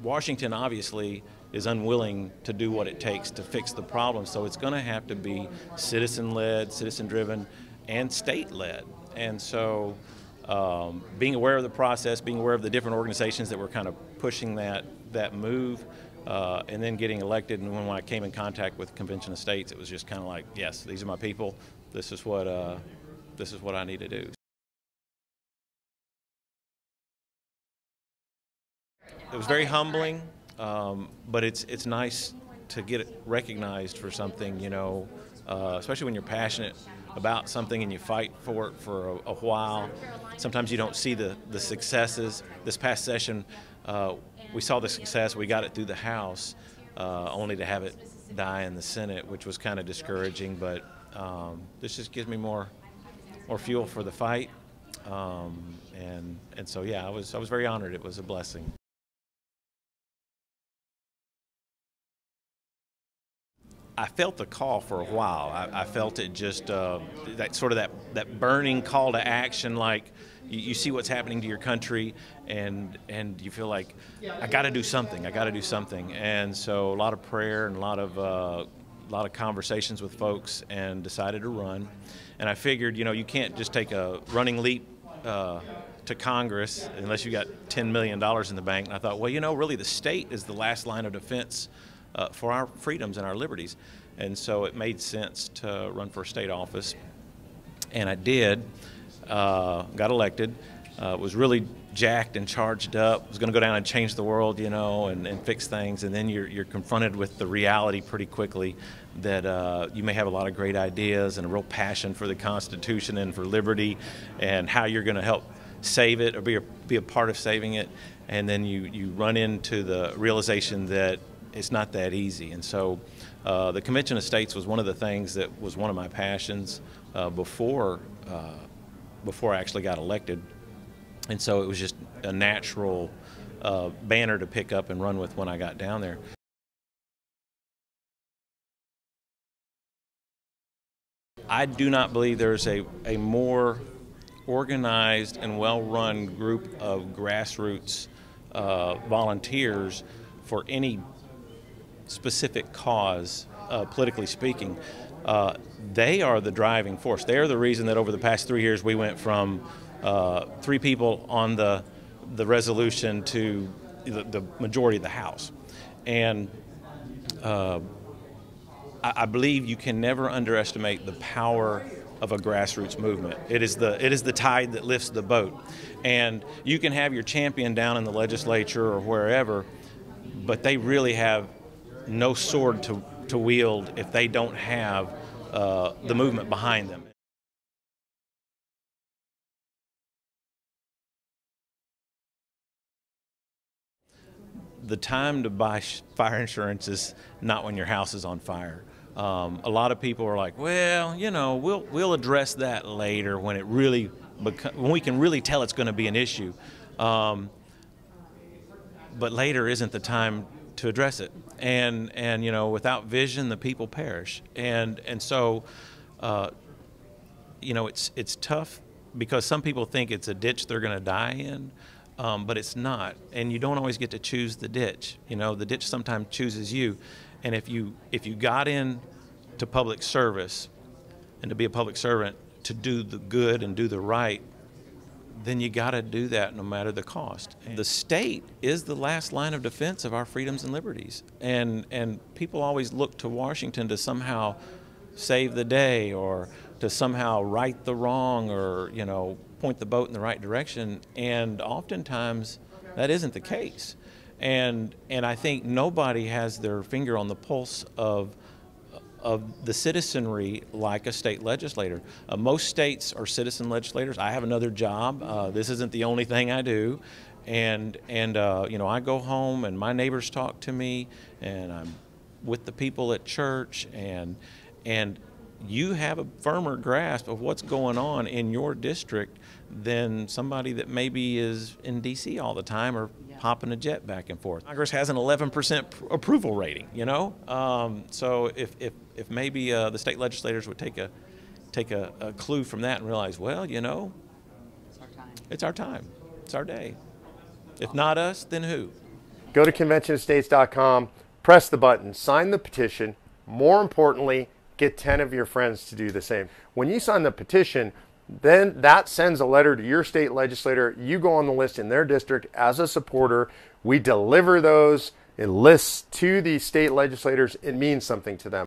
Washington obviously is unwilling to do what it takes to fix the problem, so it's going to have to be citizen-led, citizen-driven, and state-led. And so being aware of the process, being aware of the different organizations that were kind of pushing that move, and then getting elected, and when I came in contact with Convention of States, it was just kind of like, yes, these are my people. This is what I need to do. It was very humbling, but it's nice to get it recognized for something, you know, especially when you're passionate about something and you fight for it for a while. Sometimes you don't see the successes. This past session, we saw the success. We got it through the House, only to have it die in the Senate, which was kind of discouraging. But this just gives me more fuel for the fight, and so yeah, I was very honored. It was a blessing. I felt the call for a while. I felt it just that burning call to action. Like you see what's happening to your country, and you feel like I got to do something. I got to do something. And so a lot of prayer and a lot of conversations with folks, and decided to run. And I figured, you know, you can't just take a running leap to Congress unless you got $10 million in the bank. And I thought, well, you know, really the state is the last line of defense for our freedoms and our liberties. And so it made sense to run for state office. And I did, got elected, was really jacked and charged up, was going to go down and change the world, you know, and fix things. And then you're confronted with the reality pretty quickly that you may have a lot of great ideas and a real passion for the Constitution and for liberty and how you're going to help save it or be a part of saving it. And then you run into the realization that it's not that easy. And so the Convention of States was one of the things that was one of my passions before I actually got elected. And so it was just a natural banner to pick up and run with when I got down there. I do not believe there's a more organized and well-run group of grassroots volunteers for any specific cause, politically speaking. They are the driving force. They are the reason that over the past 3 years we went from 3 people on the resolution to the majority of the House. And I believe you can never underestimate the power of a grassroots movement. It is the tide that lifts the boat. And you can have your champion down in the legislature or wherever, but they really have no sword to wield if they don't have the movement behind them. The time to buy fire insurance is not when your house is on fire. A lot of people are like, well, you know, we'll address that later when when we can really tell it's going to be an issue. But later isn't the time to address it. And you know, without vision, the people perish. And so, you know, it's tough because some people think it's a ditch they're going to die in. But it's not, and you don't always get to choose the ditch. You know, the ditch sometimes chooses you, and if you got in to public service and to be a public servant to do the good and do the right, then you got to do that no matter the cost. The state is the last line of defense of our freedoms and liberties, and people always look to Washington to somehow save the day or to somehow right the wrong or, you know, point the boat in the right direction, and oftentimes that isn't the case. And I think nobody has their finger on the pulse of the citizenry like a state legislator. Most states are citizen legislators. I have another job. This isn't the only thing I do. And you know, I go home and my neighbors talk to me, and I'm with the people at church, and you have a firmer grasp of what's going on in your district than somebody that maybe is in D.C. all the time or hopping a jet back and forth. Congress has an 11% approval rating, you know? So if maybe the state legislators would take a clue from that and realize, well, you know, it's our time. It's our day. If not us, then who? Go to conventionestates.com, press the button, sign the petition. More importantly, get 10 of your friends to do the same. When you sign the petition, then that sends a letter to your state legislator. You go on the list in their district as a supporter. We deliver those lists to the state legislators. It means something to them.